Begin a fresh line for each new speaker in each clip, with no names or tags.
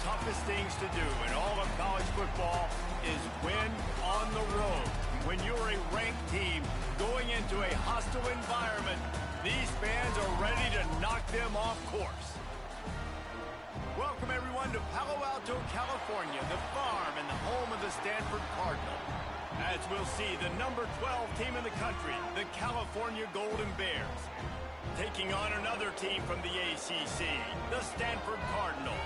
toughest things to do in all of college football is win on the road. When you're a ranked team going into a hostile environment, these fans are ready to knock them off course. Welcome, everyone, to Palo Alto, California, the farm and the home of the Stanford Cardinal. As we'll see, the number 12 team in the country, the California Golden Bears, taking on another team from the ACC, the Stanford Cardinal.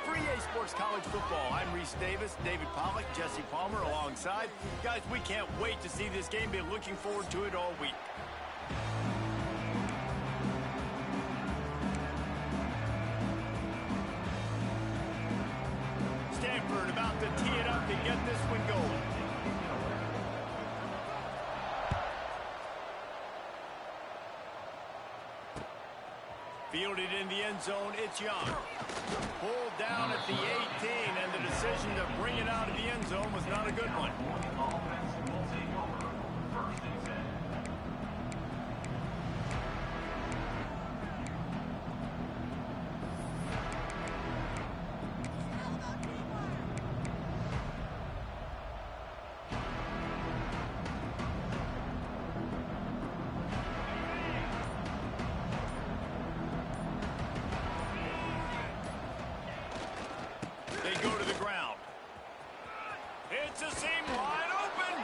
For EA Sports College Football, I'm Reese Davis, David Pollack, Jesse Palmer alongside. Guys, we can't wait to see this game. Been looking forward to it all week. Stanford about to tee it up to get this one going. Fielded in the end zone, it's Young. Pulled down at the 18, and the decision to bring it out of the end zone was not a good one. They go to the ground. It's a seam wide open.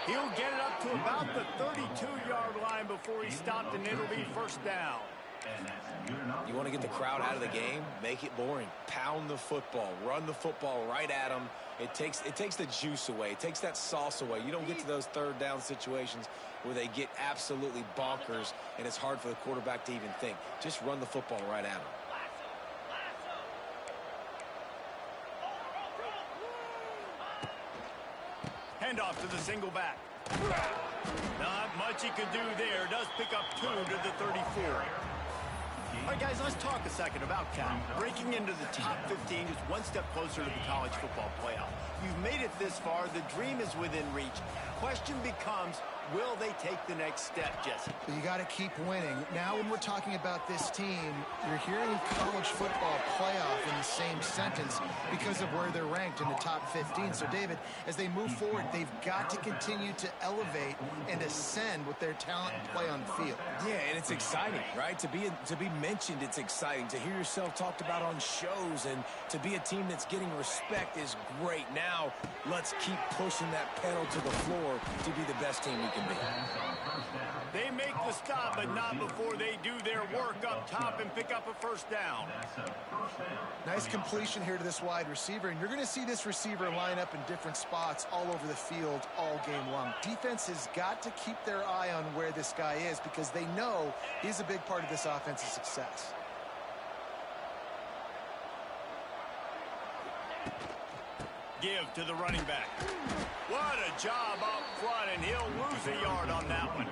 He'll get it up to about the 32-yard line before he stopped, and it'll be first down.
You want to get the crowd out of the game? Make it boring. Pound the football. Run the football right at them. It takes the juice away. It takes that sauce away. You don't get to those third down situations where they get absolutely bonkers, and it's hard for the quarterback to even think. Just run the football right at them.
Handoff to the single back. Not much he could do there. Does pick up 2 to the 34. All right, guys, let's talk a second about Cal. Breaking into the top 15 is one step closer to the college football playoff. You've made it this far. The dream is within reach. Question becomes, will they take the next step, Jesse?
You got to keep winning. Now when we're talking about this team, you're hearing college football playoff in the same sentence because of where they're ranked in the top 15. So, David, as they move forward, they've got to continue to elevate and ascend with their talent and play on the field.
Yeah, and it's exciting, right? To be mentioned, it's exciting. To hear yourself talked about on shows and to be a team that's getting respect is great. Now, let's keep pushing that pedal to the floor to be the best team we can be.
They make the stop, but not before they do their work up top and pick up a first down.
Nice completion here to this wide receiver, and you're going to see this receiver line up in different spots all over the field all game long. Defense has got to keep their eye on where this guy is because they know he's a big part of this offense's success.
Give to the running back. What a job up front, and he'll lose a yard on that one.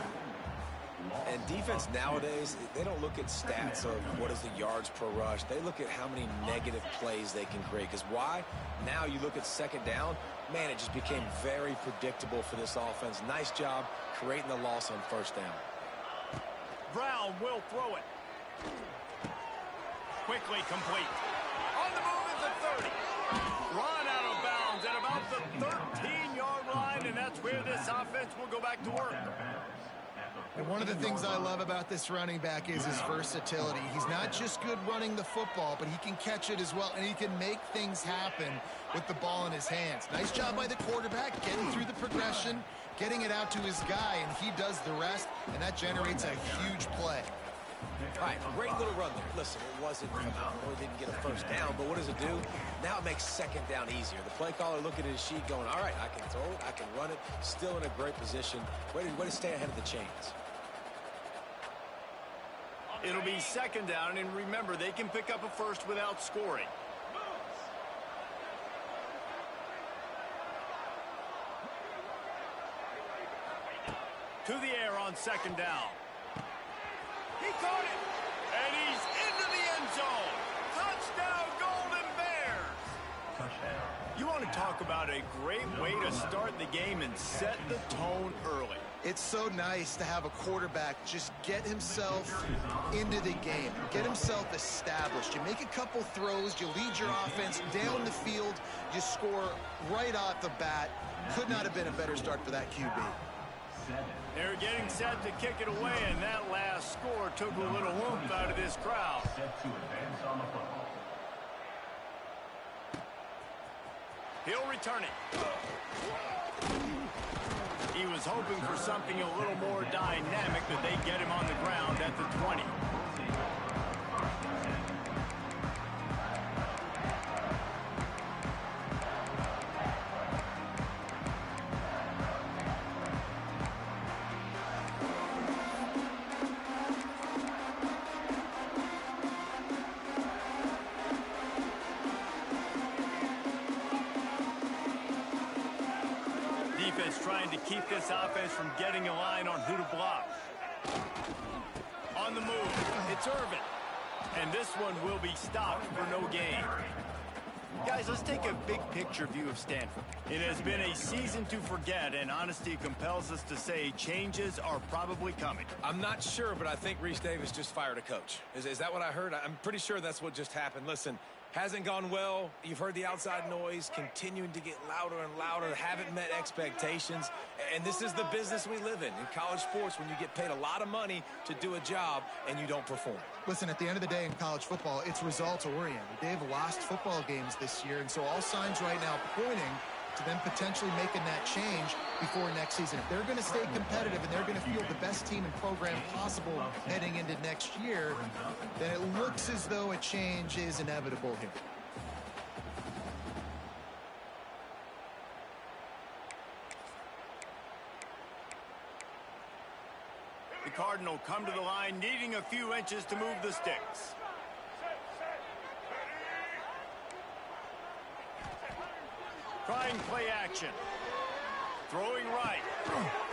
And defense nowadays, they don't look at stats of what is the yards per rush. They look at how many negative plays they can create. Because why? Now you look at second down, man, it just became very predictable for this offense. Nice job creating the loss on first down.
Brown will throw it. Quickly complete. On the move at the 30. Run out of bounds at about the 13-yard line, and that's where this offense will go back to work.
And one of the things I love about this running back is his versatility. He's not just good running the football, but he can catch it as well, and he can make things happen with the ball in his hands. Nice job by the quarterback, getting through the progression, getting it out to his guy, and he does the rest, and that generates a huge play.
All right, great little run there. Listen, it wasn't phenomenal. He didn't get a first down, but what does it do? Now it makes second down easier. The play caller looking at his sheet going, all right, I can throw it, I can run it, still in a great position. Way to stay ahead of the chains.
It'll be second down, and remember, they can pick up a first without scoring. To the air on second down. He caught it, and he's into the end zone. Touchdown, Golden Bears. Touchdown. You want to talk about a great way to start the game and set the tone early.
It's so nice to have a quarterback just get himself into the game, get himself established. You make a couple throws, you lead your offense down the field, you score right off the bat. Could not have been a better start for that QB.
They're getting set to kick it away, and that last score took a little oomph out of this crowd. He'll return it. He was hoping for something a little more dynamic, but they get him on the ground at the 20. Defense trying to keep this offense from getting a line on who to block. On the move, it's Irvin. And this one will be stopped for no gain. Guys, let's take a big picture view of Stanford. It has been a season to forget, and honesty compels us to say changes are probably coming.
I'm not sure, but I think Reese Davis just fired a coach. Is that what I heard? I'm pretty sure that's what just happened. Listen, hasn't gone well. You've heard the outside noise continuing to get louder and louder. Haven't met expectations. And this is the business we live in college sports, when you get paid a lot of money to do a job and you don't perform.
Listen, at the end of the day in college football, it's results-oriented. They've lost football games this year, and so all signs right now pointing to them potentially making that change before next season. If they're going to stay competitive and they're going to field the best team and program possible heading into next year, then it looks as though a change is inevitable here.
The Cardinal come to the line, needing a few inches to move the sticks. Trying play action. Throwing right.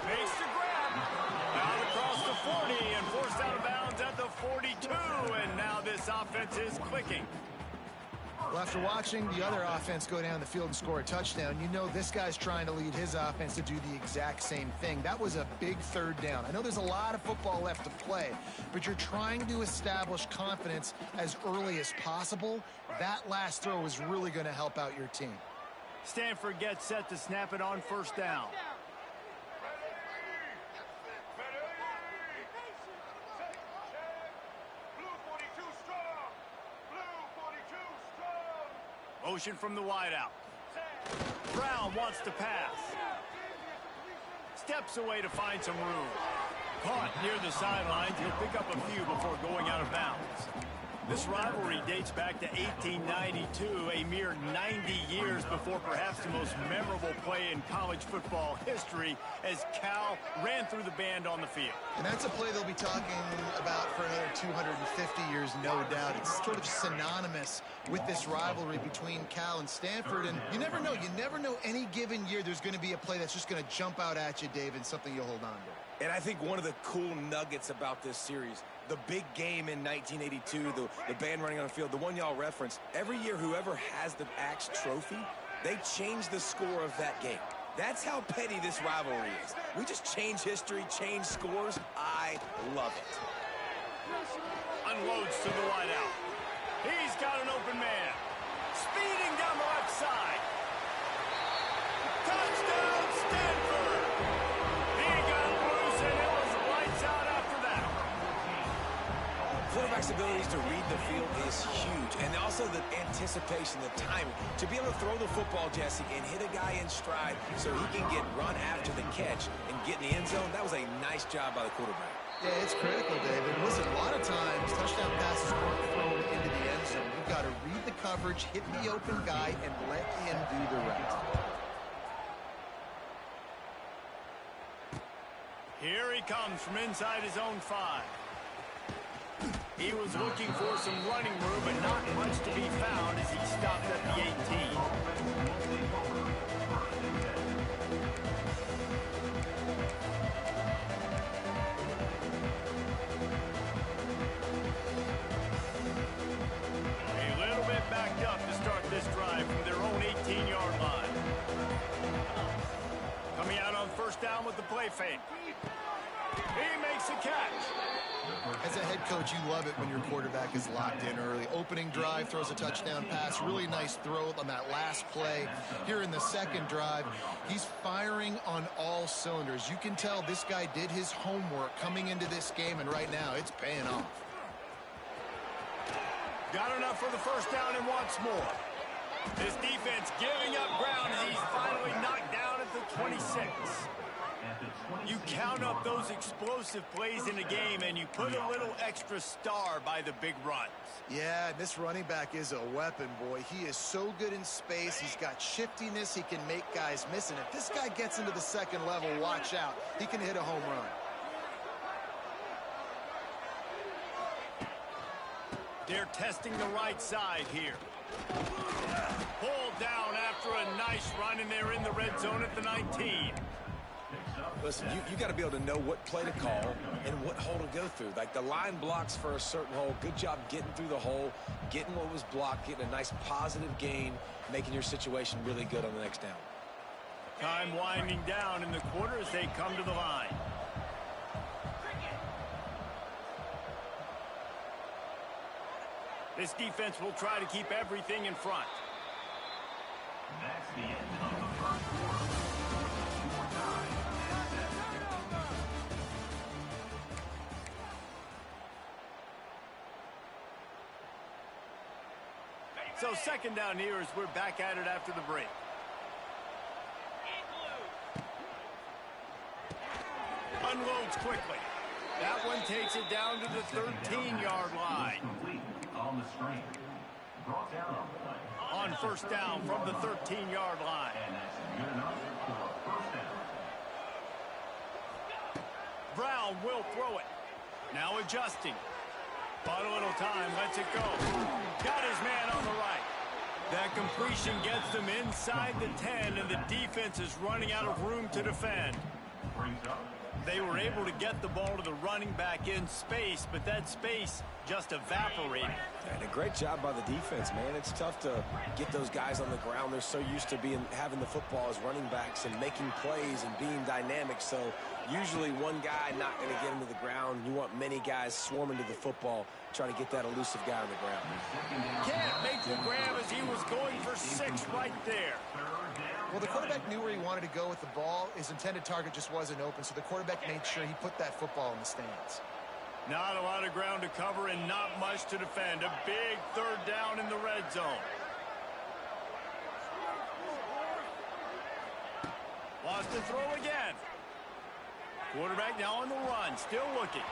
Makes the grab. Out across the 40 and forced out of bounds at the 42. And now this offense is clicking.
Well, after watching the other offense go down the field and score a touchdown, you know this guy's trying to lead his offense to do the exact same thing. That was a big third down. I know there's a lot of football left to play, but you're trying to establish confidence as early as possible. That last throw is really going to help out your team.
Stanford gets set to snap it on first down. Motion from the wideout. Brown wants to pass. Steps away to find some room. Caught near the sidelines. He'll pick up a few before going out of bounds. This rivalry dates back to 1892, a mere 90 years before perhaps the most memorable play in college football history, as Cal ran through the band on the field.
And that's a play they'll be talking about for another 250 years, no doubt. It's sort of synonymous with this rivalry between Cal and Stanford. And you never know. You never know any given year there's going to be a play that's just going to jump out at you, Dave, and something you'll hold on to.
And I think one of the cool nuggets about this series, the big game in 1982, the band running on the field, the one y'all referenced, every year whoever has the Axe trophy, they change the score of that game. That's how petty this rivalry is. We just change history, change scores. I love it.
Unloads to the wideout. He's got an open man. Speeding down the left side. Touchdown, Stanford! He got loose and it was lights out after that.
Quarterback's abilities to read the field is huge, and also the anticipation, the timing. To be able to throw the football, Jesse, and hit a guy in stride so he can get run after the catch and get in the end zone, that was a nice job by the quarterback.
Yeah, it's critical, David. Listen, a lot of times, touchdown passes aren't thrown into the end zone. You've got to read the coverage, hit the open guy, and let him do the rest.
Here he comes from inside his own 5. He was looking for some running room, but not much to be found as he stopped at the 18. A little bit backed up to start this drive from their own 18-yard line. Coming out on first down with the play fake. a catch.
As a head coach, you love it when your quarterback is locked in early. Opening drive, throws a touchdown pass. Really nice throw on that last play. Here in the second drive, he's firing on all cylinders. You can tell this guy did his homework coming into this game, and right now it's paying off.
Got enough for the first down and wants more. This defense giving up ground as he's finally knocked down at the 26. You count up those explosive plays in a game, and you put a little extra star by the big runs.
Yeah, this running back is a weapon, boy. He is so good in space. He's got shiftiness. He can make guys miss. And if this guy gets into the second level, watch out. He can hit a home run.
They're testing the right side here. Pulled down after a nice run, and they're in the red zone at the 19.
Listen, you got to be able to know what play to call and what hole to go through. Like the line blocks for a certain hole. Good job getting through the hole, getting what was blocked, getting a nice positive gain, making your situation really good on the next down.
Time winding down in the quarter as they come to the line. This defense will try to keep everything in front.
That's the end of the first quarter.
So second down here as we're back at it after the break. Unloads quickly. That one takes it down to the 13-yard line.
On the screen. Brought down
on first down from the 13-yard line.
And that's good enough for a first down.
Brown will throw it. Now adjusting. Bought a little time, lets it go. Got his man on the right. That completion gets them inside the 10, and the defense is running out of room to defend.
Brings up.
They were able to get the ball to the running back in space, but that space just evaporated.
And a great job by the defense, man. It's tough to get those guys on the ground. They're so used to having the football as running backs and making plays and being dynamic. So usually one guy not going to get into the ground. You want many guys swarming to the football, trying to get that elusive guy on the ground.
Can't make the grab as he was going for 6 right there.
Well, the quarterback knew where he wanted to go with the ball. His intended target just wasn't open, so the quarterback made sure he put that football in the stands.
Not a lot of ground to cover and not much to defend. A big third down in the red zone. Wants to throw again. Quarterback now on the run, still looking.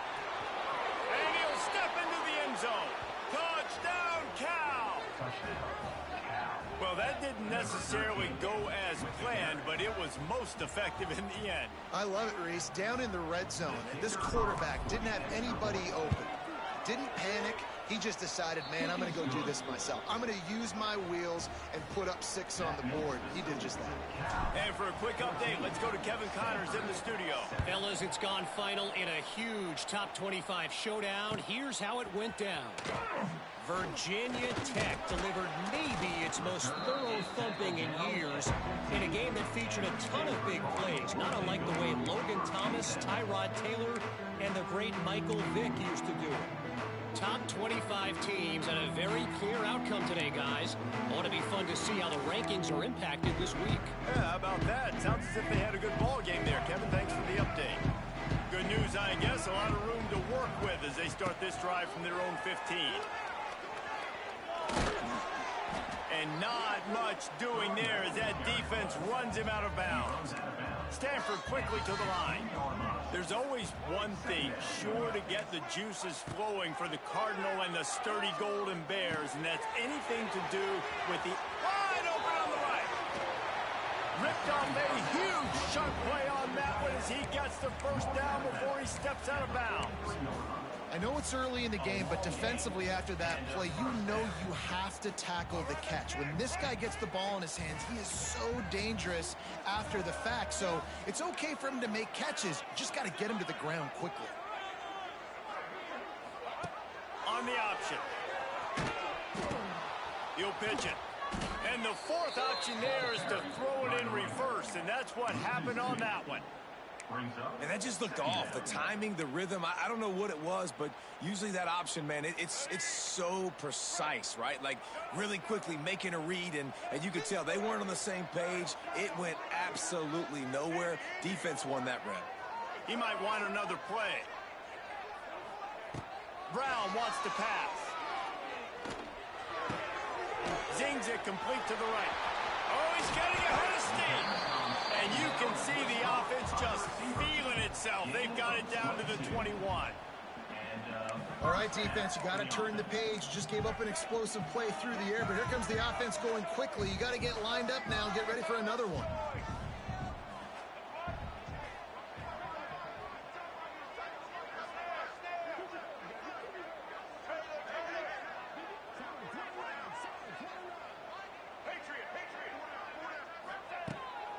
And he'll step into the end zone. Touchdown, Cal! Well, that didn't necessarily go as planned, but it was most effective in the end.
I love it, Reese. Down in the red zone, and this quarterback didn't have anybody open. Didn't panic. He just decided, man, I'm going to go do this myself. I'm going to use my wheels and put up 6 on the board. He did just that.
And for a quick update, let's go to Kevin Connors in the studio.
Fellas, it's gone final in a huge top 25 showdown. Here's how it went down. Virginia Tech delivered maybe its most thorough thumping in years in a game that featured a ton of big plays, not unlike the way Logan Thomas, Tyrod Taylor, and the great Michael Vick used to do it. Top 25 teams and a very clear outcome today, guys. Ought to be fun to see how the rankings are impacted this week.
Yeah, how about that? Sounds as if they had a good ball game there. Kevin, thanks for the update. Good news, I guess. A lot of room to work with as they start this drive from their own 15. And not much doing there as that defense runs him out of bounds. Stanford quickly to the line. There's always one thing sure to get the juices flowing for the Cardinal and the sturdy Golden Bears, and that's anything to do with the wide open on the right. Ripped off a huge chunk play on that one as he gets the first down before he steps out of bounds.
I know it's early in the game, but defensively after that play, you know you have to tackle the catch. When this guy gets the ball in his hands, he is so dangerous after the fact. So it's okay for him to make catches. You just got to get him to the ground quickly.
On the option. He'll pitch it. And the fourth option there is to throw it in reverse, and that's what happened on that one.
Brings up.
And that just looked off. The timing, the rhythm, I don't know what it was, but usually that option, man, it's so precise, right? Like really quickly making a read, and you could tell they weren't on the same page. It went absolutely nowhere. Defense won that rep.
He might want another play. Brown wants to pass. Zings it complete to the right. Oh, he's getting ahead of steam. And you can see the offense just feeling itself. They've got it down to the 21.
All right, defense, you got to turn the page. You just gave up an explosive play through the air, but here comes the offense going quickly. You got to get lined up now and get ready for another one.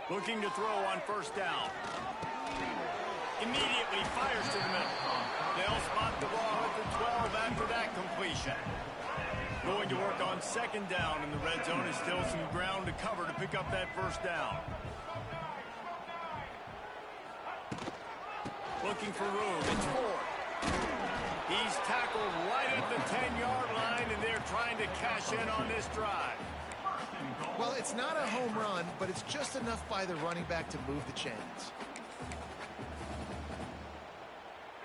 Looking to throw on first down. Immediately fires to the middle. They'll spot the ball at the 12 after that completion. Going to work on second down in the red zone. Is still some ground to cover to pick up that first down. Looking for room. It's Ford. He's tackled right at the 10-yard line, and they're trying to cash in on this drive.
Well, it's not a home run, but it's just enough by the running back to move the chains.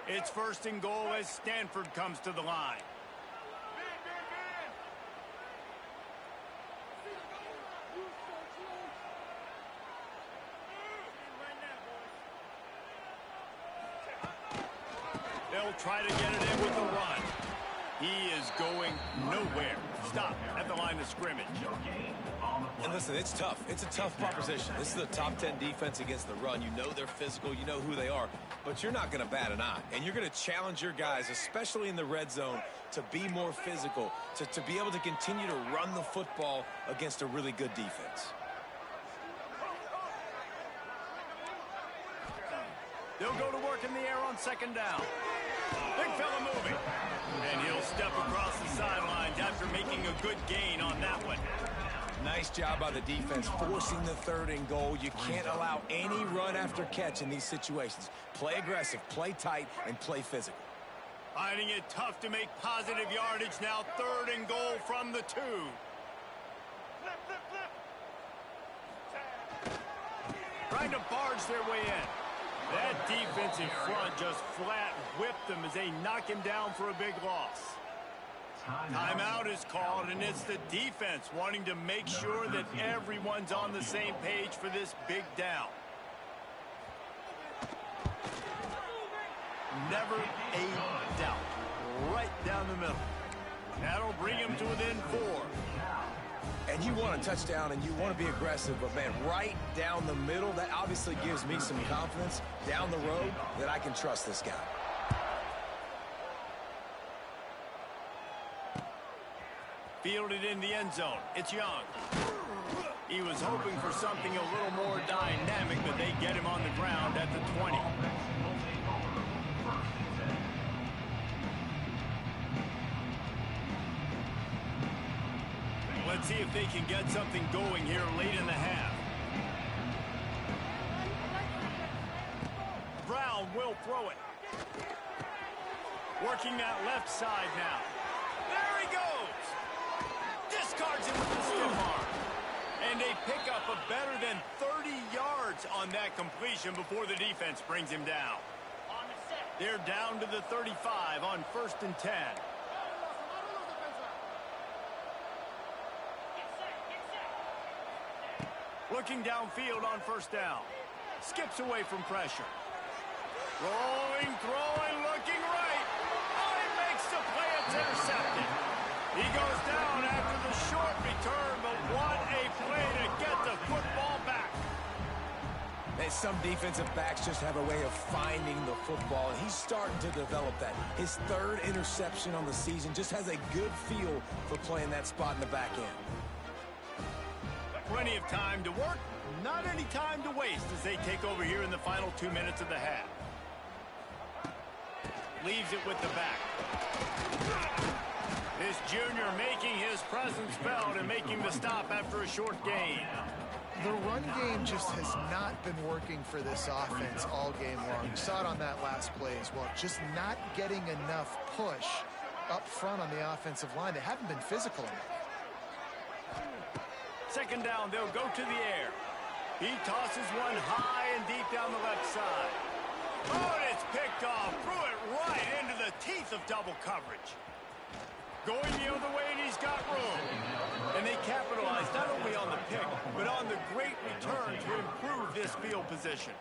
It's first and goal as Stanford comes to the line. They'll try to get it in with the run. He is going nowhere. Stop at the line of scrimmage.
And listen, it's tough. It's a tough proposition. This is a top 10 defense against the run. You know they're physical. You know who they are. But you're not going to bat an eye. And you're going to challenge your guys, especially in the red zone, to be more physical, to be able to continue to run the football against a really good defense.
They'll go to work in the air on second down. Big fella moving. And he'll step across the sidelines after making a good gain on that one.
Nice job by the defense forcing the third and goal. You can't allow any run after catch in these situations. Play aggressive, play tight, and play physical.
Finding it tough to make positive yardage now. Third and goal from the 2. Trying to barge their way in. That defensive front just flat whipped them as they knock him down for a big loss. Timeout is called, and it's the defense wanting to make sure that everyone's on the same page for this big down. Never a doubt. Right down the middle. That'll bring him to within 4.
And you want a touchdown, and you want to be aggressive, but, man, right down the middle, that obviously gives me some confidence down the road that I can trust this guy.
Fielded in the end zone. It's Young. He was hoping for something a little more dynamic, but they get him on the ground at the 20. Let's see if they can get something going here late in the half. Brown will throw it. Working that left side now. There he goes. Discards him with the stiff arm. And they pick up a better than 30 yards on that completion before the defense brings him down. They're down to the 35 on first and 10. Looking downfield on first down. Skips away from pressure. Rolling, throwing, looking right. Oh, he makes the play. It's intercepted. He goes down after the short return, but what a play to get the football back.
And some defensive backs just have a way of finding the football, and he's starting to develop that. His 3rd interception on the season, just has a good feel for playing that spot in the back end.
Plenty of time to work, not any time to waste as they take over here in the final 2 minutes of the half. Leaves it with the back. This junior making his presence felt and making the stop after a short gain.
The run game just has not been working for this offense all game long. You saw it on that last play as well. Just not getting enough push up front on the offensive line. They haven't been physical enough.
Second down, they'll go to the air. He tosses one high and deep down the left side. Oh, and it's picked off. Threw it right into the teeth of double coverage. Going the other way, and he's got room. And they capitalize not only on the pick, but on the great return to improve this field position.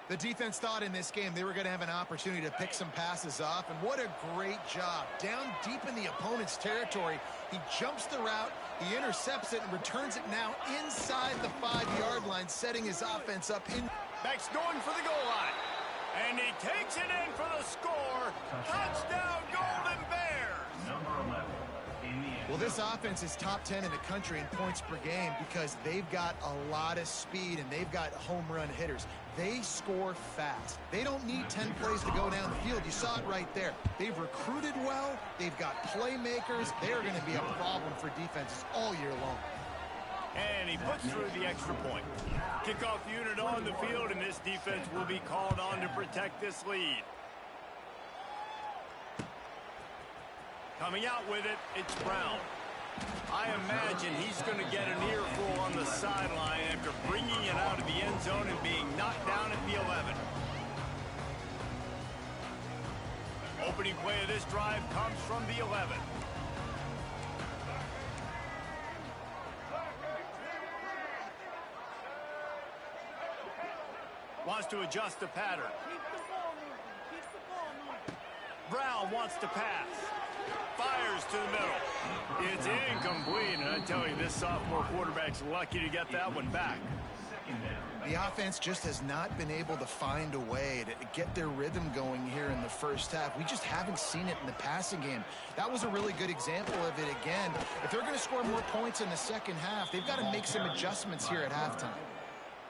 The defense thought in this game they were going to have an opportunity to pick some passes off, and what a great job. Down deep in the opponent's territory, he jumps the route, he intercepts it, and returns it now inside the 5-yard line, setting his offense up in.
Beck's going for the goal line. And he takes it in for the score. Touchdown, Golden Bears!
Number 11.
Well, this offense is top 10 in the country in points per game because they've got a lot of speed and they've got home run hitters. They score fast. They don't need 10 plays to go down the field. You saw it right there. They've recruited well. They've got playmakers. They're going to be a problem for defenses all year long.
And he puts through the extra point. Kickoff unit on the field, and this defense will be called on to protect this lead. Coming out with it, it's Brown. I imagine he's going to get an earful on the sideline after bringing it out of the end zone and being knocked down at the 11. Opening play of this drive comes from the 11. Wants to adjust the pattern. Brown wants to pass. Fires to the middle. It's incomplete, and I tell you, this sophomore quarterback's lucky to get that one back.
The offense just has not been able to find a way to get their rhythm going here in the first half. We just haven't seen it in the passing game. That was a really good example of it again. If they're going to score more points in the second half, they've got to make some adjustments here at halftime.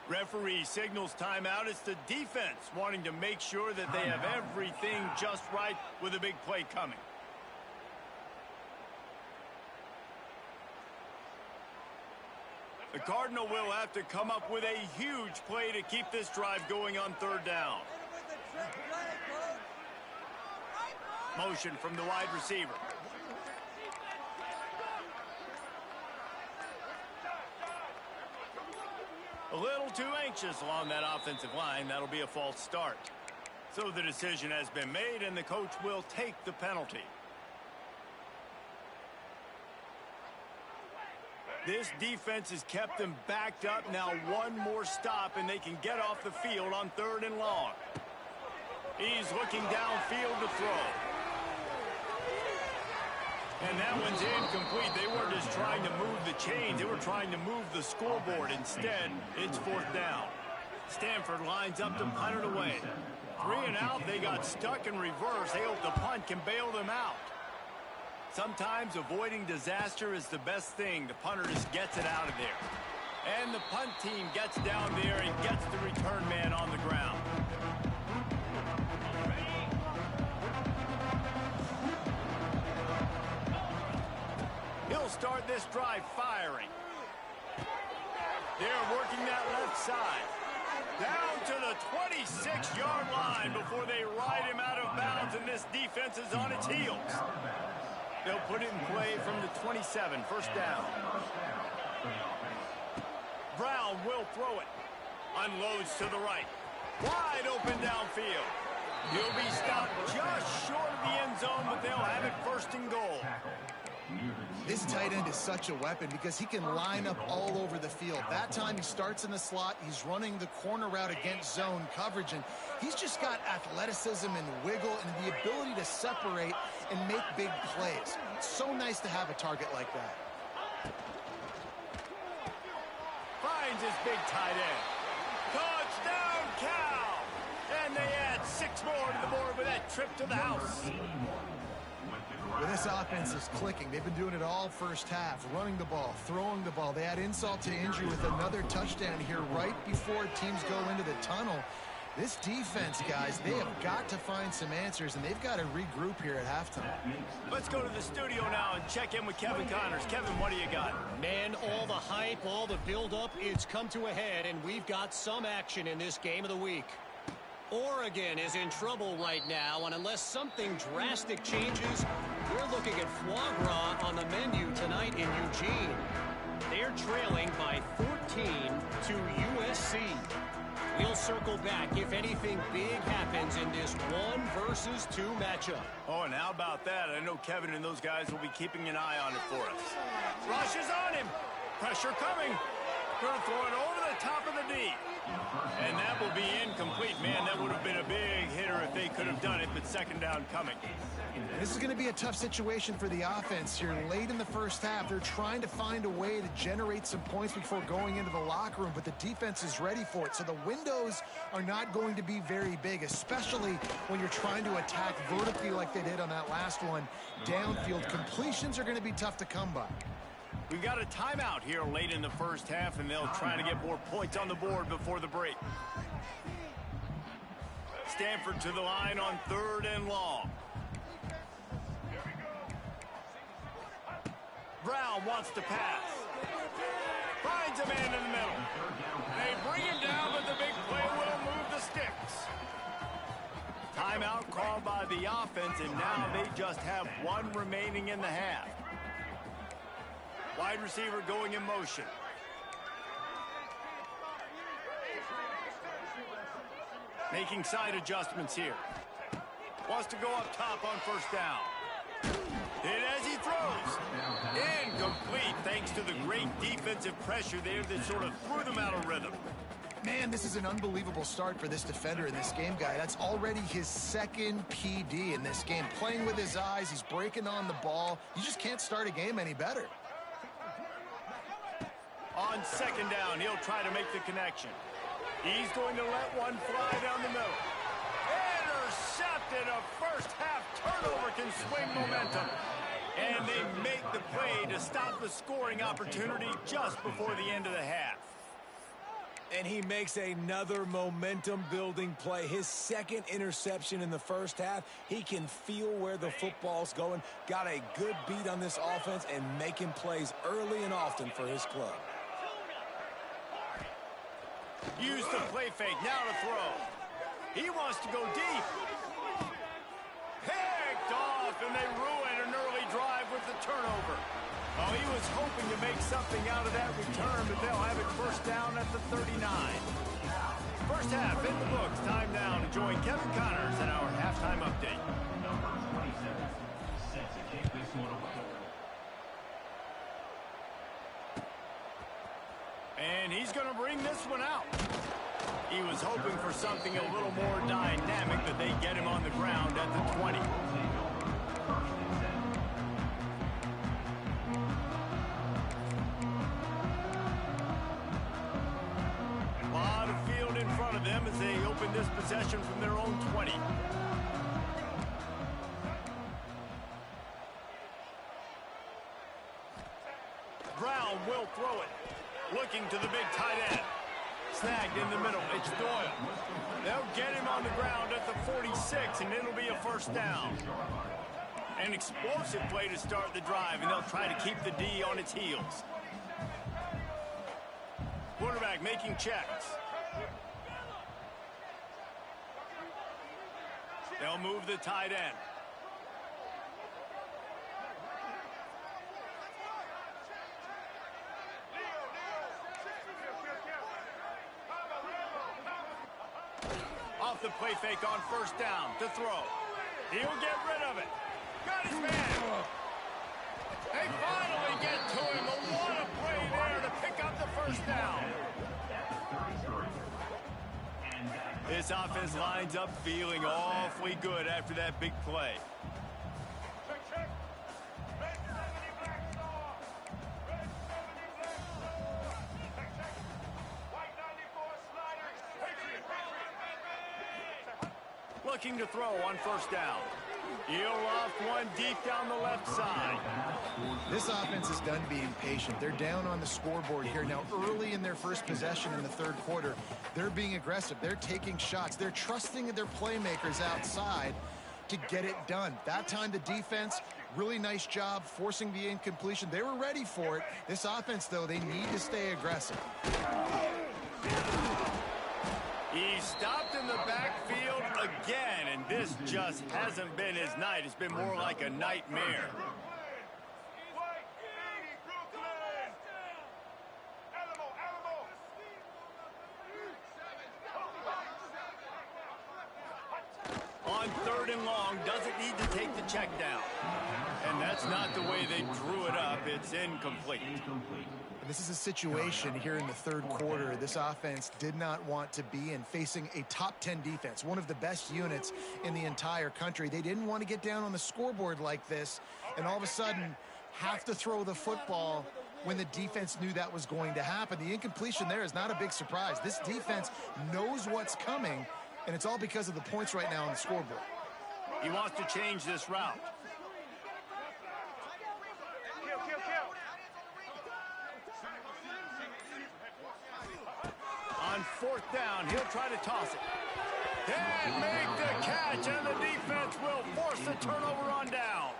Referee signals timeout. It's the defense wanting to make sure that they have everything just right with a big play coming. The Cardinal will have to come up with a huge play to keep this drive going on third down. Motion from the wide receiver. A little too anxious along that offensive line. That'll be a false start. So the decision has been made, and the coach will take the penalty. This defense has kept them backed up. Now one more stop, and they can get off the field on third and long. He's looking downfield to throw. And that one's incomplete. They weren't just trying to move the chains. They were trying to move the scoreboard. Instead, it's fourth down. Stanford lines up to punt it away. 3 and out. They got stuck in reverse. They hope the punt can bail them out. Sometimes avoiding disaster is the best thing. The punter just gets it out of there. And the punt team gets down there and gets the return man on the ground. He'll start this drive firing. They're working that left side. Down to the 26-yard line before they ride him out of bounds, and this defense is on its heels. They'll put it in play from the 27, first down. Brown will throw it. Unloads to the right. Wide open downfield. He'll be stopped just short of the end zone, but they'll have it first and goal.
This tight end is such a weapon because he can line up all over the field. That time he starts in the slot. He's running the corner route against zone coverage, and he's just got athleticism and wiggle and the ability to separate and make big plays. It's so nice to have a target like that.
Finds his big tight end. Touchdown, Cal! And they add 6 more to the board with that trip to the house.
Well, this offense is clicking. They've been doing it all first half, running the ball, throwing the ball. They add insult to injury with another touchdown here right before teams go into the tunnel. This defense, guys, they have got to find some answers, and they've got to regroup here at halftime.
Let's go to the studio now and check in with Kevin Connors. Kevin, what do you got?
Man, all the hype, all the build-up, it's come to a head, and we've got some action in this game of the week. Oregon is in trouble right now, and unless something drastic changes, we're looking at foie gras on the menu tonight in Eugene. They're trailing by 14 to USC. We'll circle back if anything big happens in this 1 versus 2 matchup.
Oh, and how about that? I know Kevin and those guys will be keeping an eye on it for us. Rush is on him. Pressure coming. Going to throw it over the top of the D. And that will be incomplete. Man, that would have been a big hitter if they could have done it, but second down coming.
This is going to be a tough situation for the offense here. Late in the first half, they're trying to find a way to generate some points before going into the locker room, but the defense is ready for it. So the windows are not going to be very big, especially when you're trying to attack vertically like they did on that last one. Downfield completions are going to be tough to come by.
We've got a timeout here late in the first half, and they'll try to get more points on the board before the break. Stanford to the line on 3rd and long. Brown wants to pass. Finds a man in the middle. They bring him down, but the big play will move the sticks. Timeout called by the offense, and now they just have 1 remaining in the half. Wide receiver going in motion. Making side adjustments here. Wants to go up top on 1st down. Hit as he throws. Incomplete thanks to the great defensive pressure there that sort of threw them out of rhythm.
Man, this is an unbelievable start for this defender in this game, guy. That's already his 2nd PD in this game. Playing with his eyes, he's breaking on the ball. You just can't start a game any better.
On 2nd down, he'll try to make the connection. He's going to let one fly down the middle. Intercepted. A first half turnover can swing momentum. And they make the play to stop the scoring opportunity just before the end of the half.
And he makes another momentum-building play. His 2nd interception in the first half. He can feel where the football's going. Got a good beat on this offense and making plays early and often for his club.
Use the play fake, now to throw. He wants to go deep. Picked off, and they ruin an early drive with the turnover. Oh, he was hoping to make something out of that return, but they'll have it 1st down at the 39. First half in the books. Time now to join Kevin Connors in our halftime update.
Number 27 set to kick this one away.
And he's going to bring this one out. He was hoping for something a little more dynamic, but they get him on the ground at the 20. A lot of field in front of them as they open this possession from their own 20. Brown will throw it. Looking to the big tight end. Snagged in the middle. It's Doyle. They'll get him on the ground at the 46, and it'll be a 1st down. An explosive play to start the drive, and they'll try to keep the D on its heels. Quarterback making checks. They'll move the tight end. Off the play fake on 1st down to throw. He'll get rid of it. Got his man. They finally get to him. What a play there to pick up the 1st down. This offense lines up feeling awfully good after that big play. Looking to throw on 1st down. He'll loft one deep down the left side.
This offense is done being patient. They're down on the scoreboard here. Now, early in their first possession in the third quarter, they're being aggressive. They're taking shots. They're trusting their playmakers outside to get it done. That time, the defense, really nice job forcing the incompletion. They were ready for it. This offense, though, they need to stay aggressive.
He stopped in the backfield again, and this just hasn't been his night. It's been more like a nightmare. On 3rd and long, doesn't need to take the check down. And that's not the way they drew it up. It's incomplete.
This is a situation here in the third quarter this offense did not want to be in, facing a top 10 defense, one of the best units in the entire country. They didn't want to get down on the scoreboard like this and all of a sudden have to throw the football when the defense knew that was going to happen. The incompletion there is not a big surprise. This defense knows what's coming, and it's all because of the points right now on the scoreboard.
He wants to change this route. On 4th down, he'll try to toss it. And make the catch, and the defense will force the turnover on downs.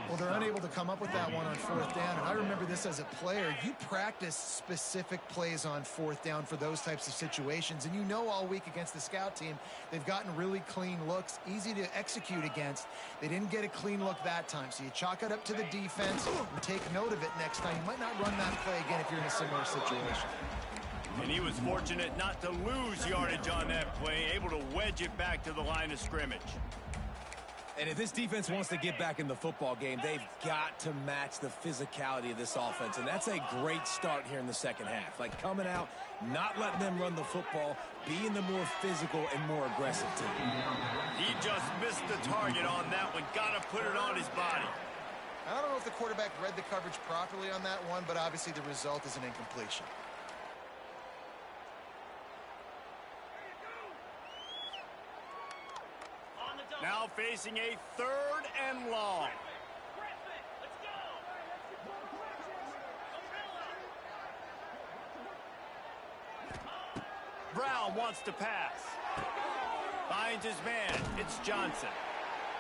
Well, they're unable to come up with that one on 4th down, and I remember this as a player. You practice specific plays on 4th down for those types of situations, and you know all week against the scout team, they've gotten really clean looks, easy to execute against. They didn't get a clean look that time, so you chalk it up to the defense and take note of it next time. You might not run that play again if you're in a similar situation.
And he was fortunate not to lose yardage on that play, able to wedge it back to the line of scrimmage.
And if this defense wants to get back in the football game, they've got to match the physicality of this offense. And that's a great start here in the second half. Like coming out, not letting them run the football, being the more physical and more aggressive team.
He just missed the target on that one. Got to put it on his body.
I don't know if the quarterback read the coverage properly on that one, but obviously the result is an incompletion.
Now facing a 3rd and long. Brown wants to pass. Finds his man. It's Johnson.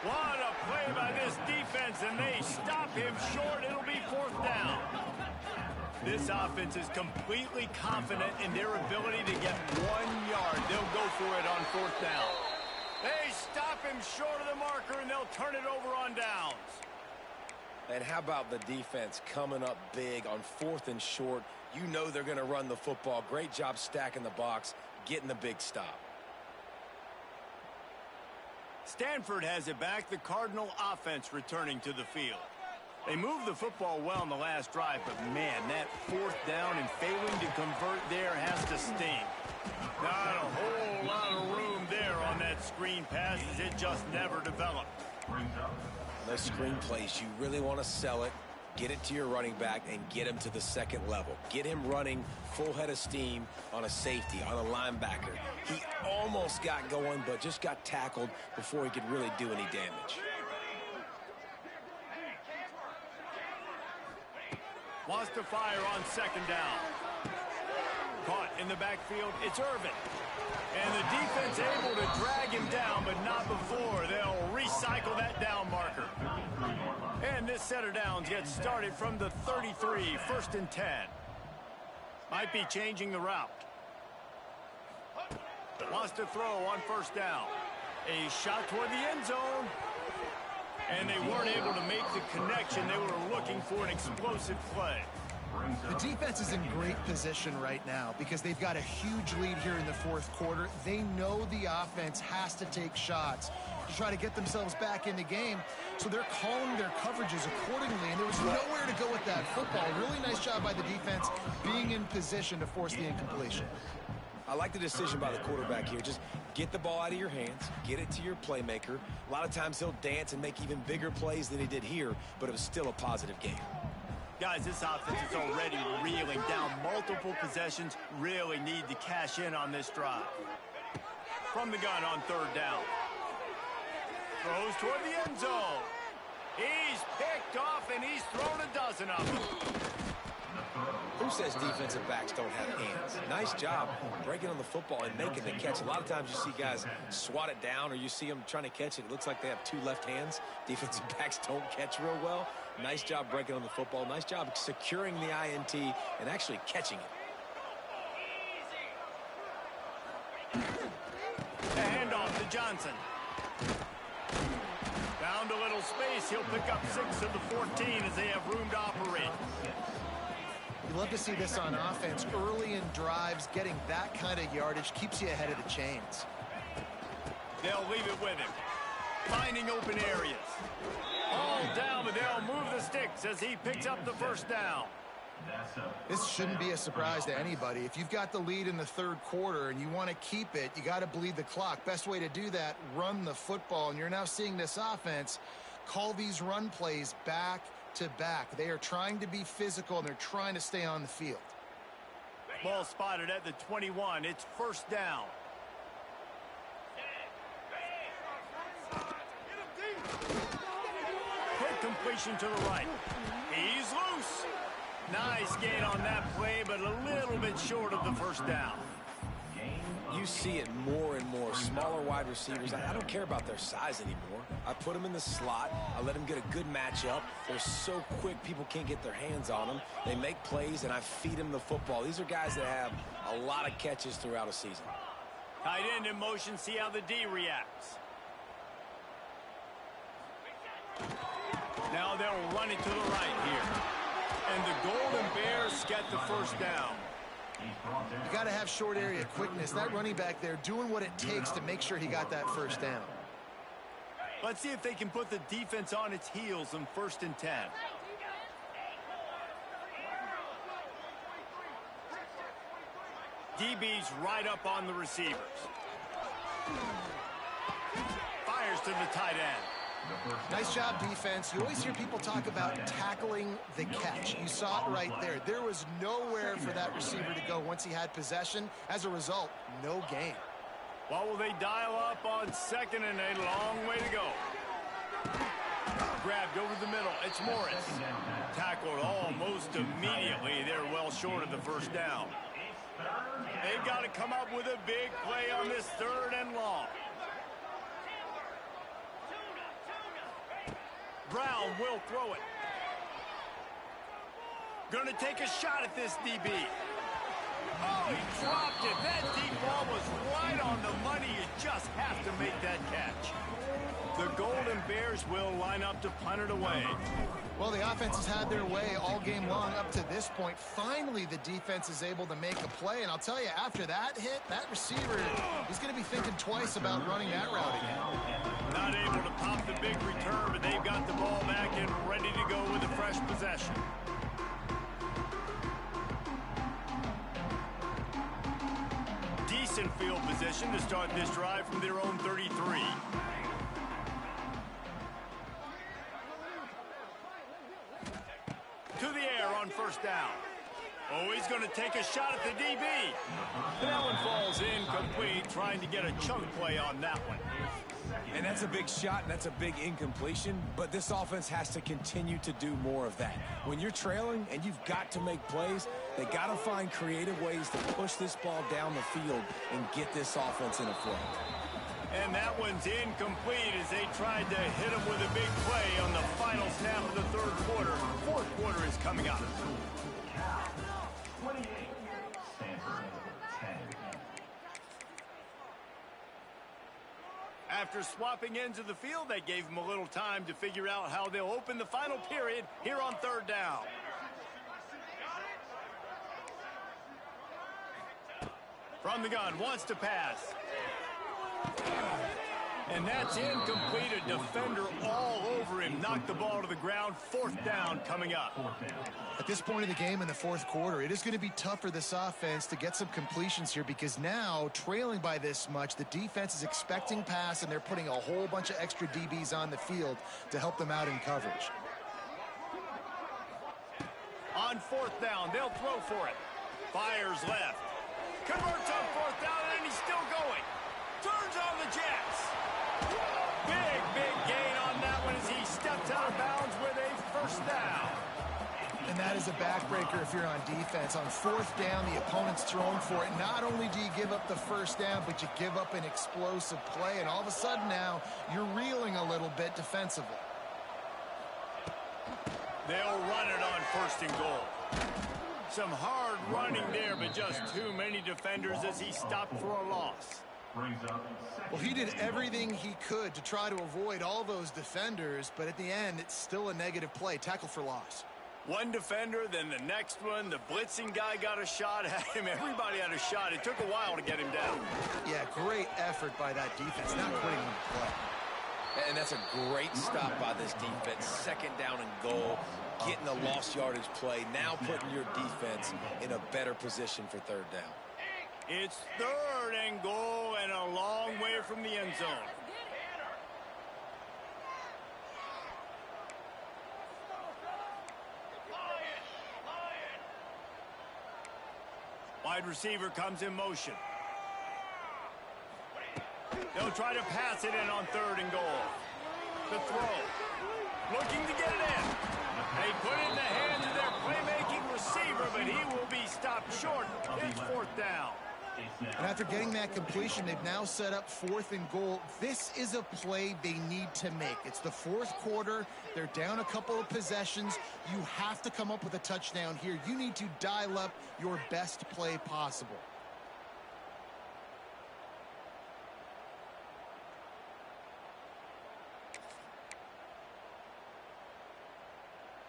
What a play by this defense, and they stop him short. It'll be 4th down. This offense is completely confident in their ability to get 1 yard. They'll go for it on 4th down. They stop him short of the marker, and they'll turn it over on downs.
And how about the defense coming up big on 4th and short? You know they're going to run the football. Great job stacking the box, getting the big stop.
Stanford has it back. The Cardinal offense returning to the field. They moved the football well in the last drive, but man, that 4th down and failing to convert there has to sting. Not a whole lot of room there on that screen pass as it just never developed.
Those screen plays, you really want to sell it, get it to your running back, and get him to the second level. Get him running full head of steam on a safety, on a linebacker. He almost got going, but just got tackled before he could really do any damage.
Wants to fire on 2nd down. Caught in the backfield, it's Irvin. And the defense able to drag him down, but not before. They'll recycle that down marker. And this set of downs gets started from the 33, 1st and 10. Might be changing the route. Wants to throw on 1st down. A shot toward the end zone. And they weren't able to make the connection. They were looking for an explosive play.
The defense is in great position right now because they've got a huge lead here in the 4th quarter. They know the offense has to take shots to try to get themselves back in the game, so they're calling their coverages accordingly, and there was nowhere to go with that football. Really nice job by the defense being in position to force the incompletion.
I like the decision by the quarterback here. Just get the ball out of your hands, get it to your playmaker. A lot of times he'll dance and make even bigger plays than he did here, but it was still a positive game.
Guys, this offense is already reeling down multiple possessions. Really need to cash in on this drive. From the gun on 3rd down. Throws toward the end zone. He's picked off, and he's thrown a dozen of them.
Who says defensive backs don't have hands? Nice job breaking on the football and making the catch. A lot of times you see guys swat it down, or you see them trying to catch it. It looks like they have two left hands. Defensive backs don't catch real well. Nice job breaking on the football. Nice job securing the INT and actually catching it.
A handoff to Johnson. Found a little space. He'll pick up 6 of the 14 as they have room to operate.
You love to see this on offense. Early in drives, getting that kind of yardage keeps you ahead of the chains.
They'll leave it with him. Finding open areas. All down, but they'll move the sticks as he picks up the first down.
This shouldn't be a surprise to anybody. If you've got the lead in the third quarter and you want to keep it, you got to bleed the clock. Best way to do that, run the football. And you're now seeing this offense call these run plays back to back. They are trying to be physical, and they're trying to stay on the field.
Ball spotted at the 21. It's first down. Quick completion to the right. He's loose. Nice gain on that play, but a little bit short of the first down.
You see it more and more. Smaller wide receivers, I don't care about their size anymore. I put them in the slot. I let them get a good matchup. They're so quick, people can't get their hands on them. They make plays, and I feed them the football. These are guys that have a lot of catches throughout a season.
Tight end in motion, see how the D reacts. Now they'll run it to the right here. And the Golden Bears get the first down.
You got to have short area quickness. That running back there doing what it takes to make sure he got that first down.
Let's see if they can put the defense on its heels in 1st and 10. DB's right up on the receivers. Fires to the tight end.
Nice job, defense. You always hear people talk about tackling the catch. You saw it right there. There was nowhere for that receiver to go once he had possession. As a result, no gain.
What will they dial up on 2nd and a long way to go? Grabbed over the middle. It's Morris. Tackled almost immediately. They're well short of the first down. They've got to come up with a big play on this 3rd and long. Brown will throw it. Going to take a shot at this DB. Oh, he dropped it. That deep ball was right on the money. You just have to make that catch. The Golden Bears will line up to punt it away.
Well, the offense has had their way all game long up to this point. Finally, the defense is able to make a play. And I'll tell you, after that hit, that receiver, he's going to be thinking twice about running that route again.
Not able to pop the big return, but they've got the ball back and ready to go with a fresh possession. Decent field position to start this drive from their own 33. To the air on first down. Oh, he's going to take a shot at the DB. That one falls incomplete, trying to get a chunk play on that one.
And that's a big shot, and that's a big incompletion, but this offense has to continue to do more of that. When you're trailing and you've got to make plays, they got to find creative ways to push this ball down the field and get this offense in a flow.
And that one's incomplete as they tried to hit him with a big play on the final snap of the 3rd quarter. 4th quarter is coming up.
28. Stanford, 10.
After swapping ends of the field, they gave him a little time to figure out how they'll open the final period here on 3rd down. From the gun, wants to pass. And that's incomplete. A defender all over him. Knocked the ball to the ground. 4th down coming up.
At this point in the game in the 4th quarter, it is going to be tough for this offense to get some completions here because now, trailing by this much, the defense is expecting pass, and they're putting a whole bunch of extra DBs on the field to help them out in coverage.
On 4th down, they'll throw for it. Fires left. Converts on 4th down, and he's still going. Turns on the Jets. Big gain on that one as he steps out of bounds with a first down.
And that is a backbreaker if you're on defense. On fourth down, the opponent's throwing for it. Not only do you give up the first down, but you give up an explosive play. And all of a sudden now, you're reeling a little bit defensively.
They'll run it on first and goal. Some hard running there, but just too many defenders as he stopped for a loss.
Well, he did everything he could to try to avoid all those defenders, but at the end, it's still a negative play. Tackle for loss.
One defender, then the next one. The blitzing guy got a shot at him. Everybody had a shot. It took a while to get him down.
Yeah, great effort by that defense, not quitting on the play.
And that's a great stop by this defense. Second down and goal, getting the lost yardage play, now putting your defense in a better position for third down.
It's third and goal and a long way from the end zone. Wide receiver comes in motion. They'll try to pass it in on third and goal. The throw. Looking to get it in. They put it in the hands of their playmaking receiver, but he will be stopped short. It's fourth down.
And after getting that completion, they've now set up fourth and goal. This is a play they need to make. It's the fourth quarter. They're down a couple of possessions. You have to come up with a touchdown here. You need to dial up your best play possible.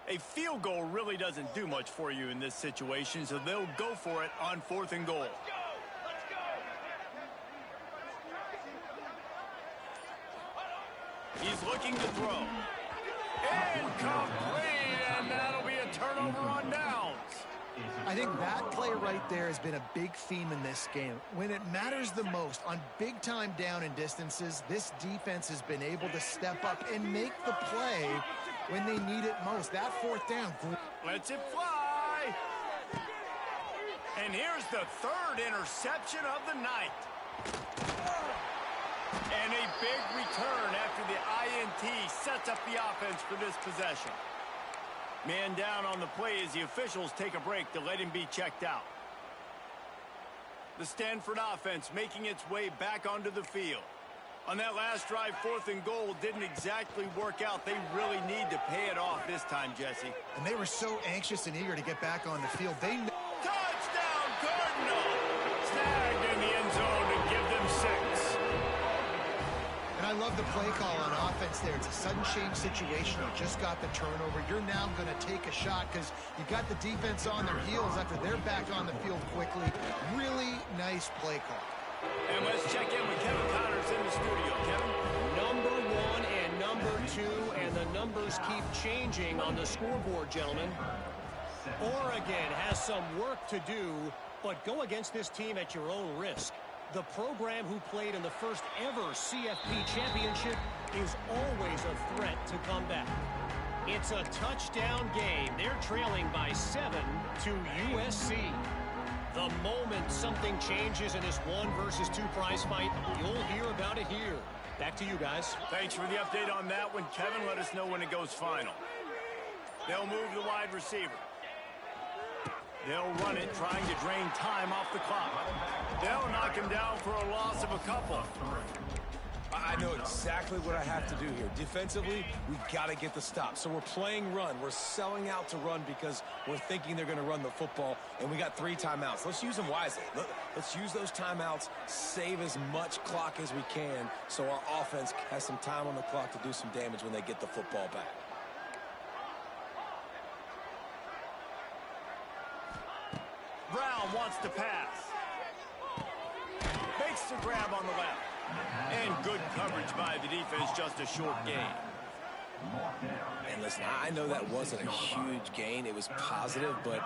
A field goal really doesn't do much for you in this situation, so they'll go for it on fourth and goal. He's looking to throw. Incomplete, and that'll be a turnover on downs.
I think that play right there has been a big theme in this game. When it matters the most, on big-time down and distances, this defense has been able to step up and make the play when they need it most. That fourth down.
Lets it fly. And here's the third interception of the night. And a big return after the INT sets up the offense for this possession. Man down on the play as the officials take a break to let him be checked out. The Stanford offense making its way back onto the field. On that last drive, fourth and goal didn't exactly work out. They really need to pay it off this time, Jesse.
And they were so anxious and eager to get back on the field.
Touchdown, Cardinal! Snagged in the end zone to give them 6.
And I love the play call on offense there. It's a sudden change situation. You just got the turnover. You're now going to take a shot because you got the defense on their heels after they're back on the field quickly. Really nice play call.
And let's check in with Kevin Connors in the studio. Kevin?
Number 1 and number 2, and the numbers keep changing on the scoreboard, gentlemen. Oregon has some work to do, but go against this team at your own risk. The program who played in the first ever CFP championship is always a threat to come back. It's a touchdown game. They're trailing by 7 to USC. The moment something changes in this 1 versus 2 prize fight, you'll hear about it here. Back to you guys.
Thanks for the update on that one, Kevin. Let us know when it goes final. They'll move the wide receiver. They'll run it, trying to drain time off the clock. They'll knock him down for a loss of a couple.
I know exactly what I have to do here. Defensively, we got to get the stop. So we're playing run. We're selling out to run because we're thinking they're going to run the football, and we got 3 timeouts. Let's use them wisely. Let's use those timeouts, save as much clock as we can so our offense has some time on the clock to do some damage when they get the football back.
Brown wants to pass. Makes the grab on the left. And good coverage by the defense, just a short gain.
And listen, I know that wasn't a huge gain. It was positive, but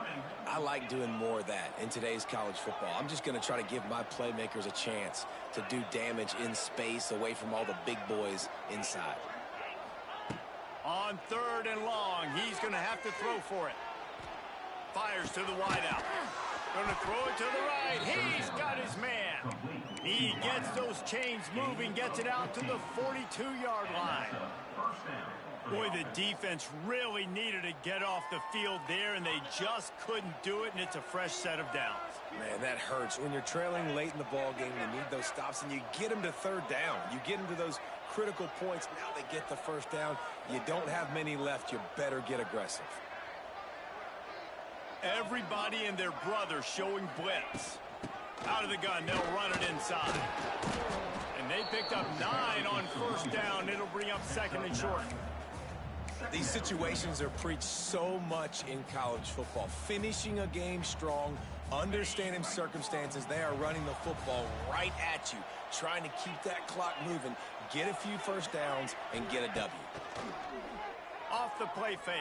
I like doing more of that in today's college football. I'm just going to try to give my playmakers a chance to do damage in space away from all the big boys inside.
On third and long, he's going to have to throw for it. Fires to the wideout. Gonna throw it to the right. He's got his man. He gets those chains moving, gets it out to the 42-yard line. Boy, the defense really needed to get off the field there, and they just couldn't do it, and it's a fresh set of downs.
Man, that hurts. When you're trailing late in the ball game, you need those stops, and you get them to third down. You get them to those critical points. Now they get the first down. You don't have many left. You better get aggressive.
Everybody and their brother showing blitz. Out of the gun, they'll run it inside. And they picked up 9 on first down. It'll bring up second and short.
These situations are preached so much in college football. Finishing a game strong, understanding circumstances. They are running the football right at you, trying to keep that clock moving, get a few first downs, and get a W.
Off the play fake.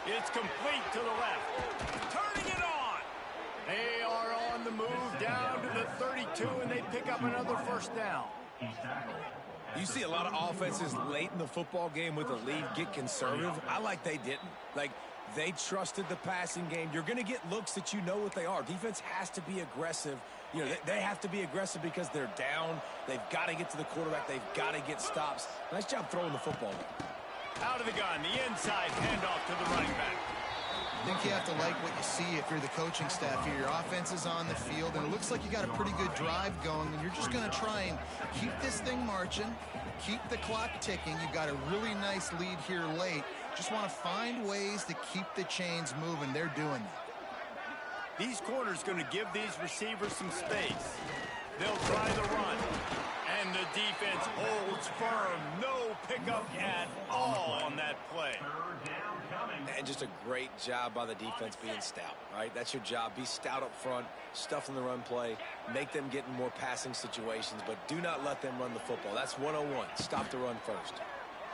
It's complete to the left. Turning it on. They are on the move down to the 32, and they pick up another first down.
You see a lot of offenses late in the football game with a lead get conservative. I like they didn't. Like, they trusted the passing game. You're going to get looks that you know what they are. Defense has to be aggressive. You know, they have to be aggressive because they're down. They've got to get to the quarterback. They've got to get stops. Nice job throwing the football.
Out of the gun, the inside handoff to the running back.
I think you have to like what you see if you're the coaching staff here. Your offense is on the field, and it looks like you got a pretty good drive going, and you're just going to try and keep this thing marching, keep the clock ticking. You've got a really nice lead here late. Just want to find ways to keep the chains moving. They're doing that.
These corners going to give these receivers some space. They'll try the run. And the defense holds firm. No pickup at all on that play.
And just a great job by the defense being stout, right? That's your job. Be stout up front, stuff in the run play, make them get in more passing situations, but do not let them run the football. That's 101. Stop the run first.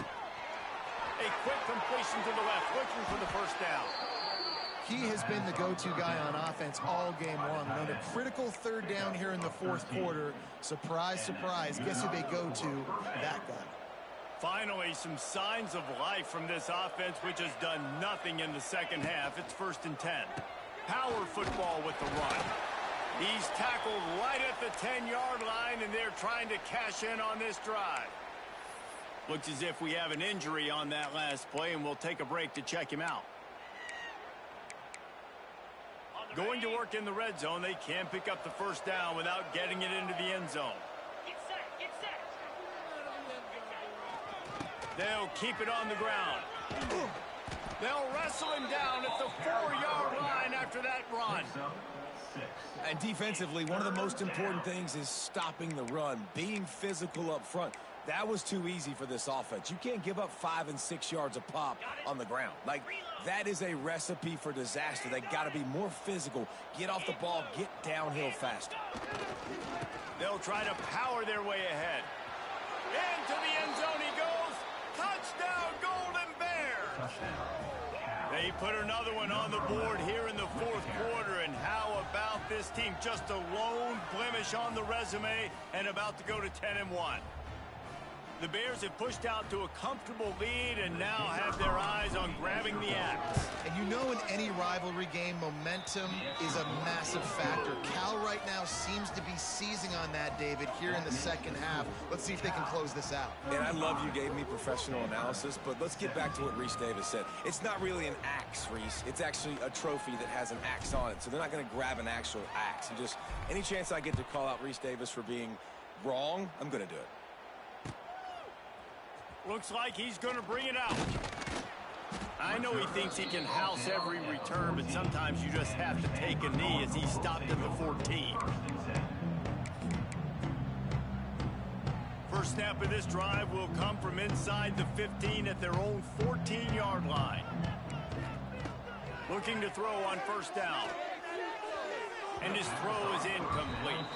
A quick completion to the left, looking for the first down.
He has been the go-to guy on offense all game long. On a critical third down here in the fourth quarter, surprise, surprise, guess who they go to? That guy.
Finally, some signs of life from this offense, which has done nothing in the second half. It's 1st and 10. Power football with the run. He's tackled right at the 10-yard line, and they're trying to cash in on this drive. Looks as if we have an injury on that last play, and we'll take a break to check him out. Going to work in the red zone, they can't pick up the first down without getting it into the end zone.
Get set.
They'll keep it on the ground. They'll wrestle him down at the 4-yard line after that run.
And defensively, one of the most important things is stopping the run, being physical up front. That was too easy for this offense. You can't give up 5 and 6 yards a pop on the ground. Like, that is a recipe for disaster. They got to be more physical, get off the ball, get downhill faster.
They'll try to power their way ahead. Into the end zone he goes. Touchdown, Golden Bears! They put another one on the board here in the fourth quarter, and how about this team? Just a lone blemish on the resume and about to go to 10-1. The Bears have pushed out to a comfortable lead and now have their eyes on grabbing the axe.
And you know, in any rivalry game, momentum is a massive factor. Cal right now seems to be seizing on that, David, here in the second half. Let's see if they can close this out.
And I love you gave me professional analysis, but let's get back to what Reese Davis said. It's not really an axe, Reese. It's actually a trophy that has an axe on it. So they're not going to grab an actual axe. And just any chance I get to call out Reese Davis for being wrong, I'm going to do it.
Looks like he's going to bring it out. I know he thinks he can house every return, but sometimes you just have to take a knee as he stopped at the 14. First snap of this drive will come from inside the 15 at their own 14-yard line. Looking to throw on first down. and his throw is incomplete.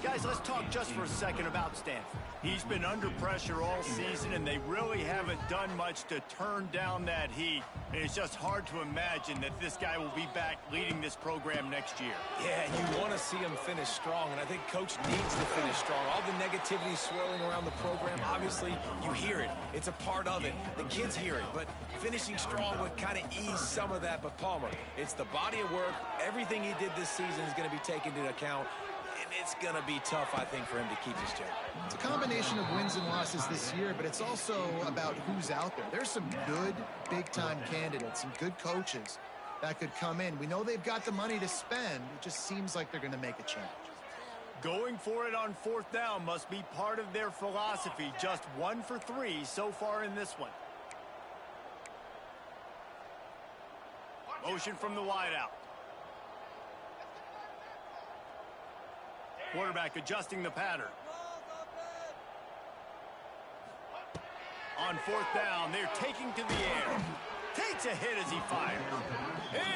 Guys, let's talk just for a second about Stanford. He's been under pressure all season, and they really haven't done much to turn down that heat. And it's just hard to imagine that this guy will be back leading this program next year.
Yeah, you want to see him finish strong, and I think Coach needs to finish strong. All the negativity swirling around the program, obviously, you hear it. It's a part of it. The kids hear it, but finishing strong would kind of ease some of that. But Palmer, it's the body of work. Everything he did this season is going to be taken into account. And it's going to be tough, I think, for him to keep his job.
It's a combination of wins and losses this year, but it's also about who's out there. There's some good big-time candidates, some good coaches that could come in. We know they've got the money to spend. It just seems like they're going to make a change.
Going for it on 4th down must be part of their philosophy. Just 1 for 3 so far in this one. Motion from the wideout. Quarterback adjusting the pattern. On 4th down, they're taking to the air. Takes a hit as he fires.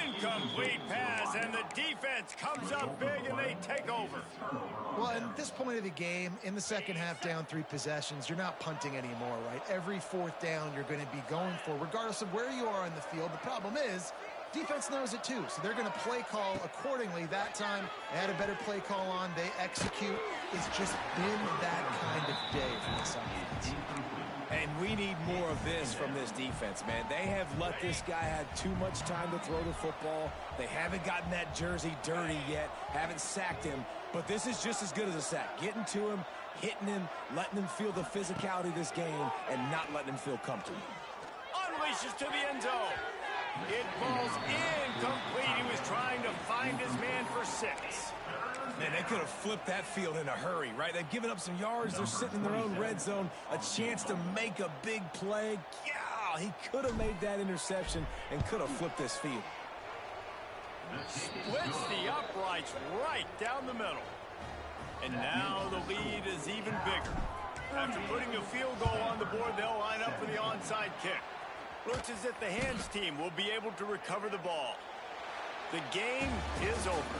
Incomplete pass, and the defense comes up big, and they take over.
Well, at this point of the game, in the second half, down 3 possessions, you're not punting anymore, right? Every 4th down you're going to be going for, regardless of where you are on the field. The problem is, defense knows it too, so they're going to play call accordingly. That time, they had a better play call on. They execute. It's just been that kind of day for this offense.
And we need more of this from this defense, man. They have let this guy have too much time to throw the football. They haven't gotten that jersey dirty yet, haven't sacked him. But this is just as good as a sack. Getting to him, hitting him, letting him feel the physicality of this game, and not letting him feel comfortable.
Unleashes to the end zone. It falls incomplete. He was trying to find his man for 6.
Man, they could have flipped that field in a hurry, right? They've given up some yards. They're sitting in their own red zone. A chance to make a big play. Yeah, he could have made that interception and could have flipped this field.
Splits the uprights right down the middle. And now the lead is even bigger. After putting a field goal on the board, they'll line up for the onside kick. Looks as if the hands team will be able to recover the ball. The game is over.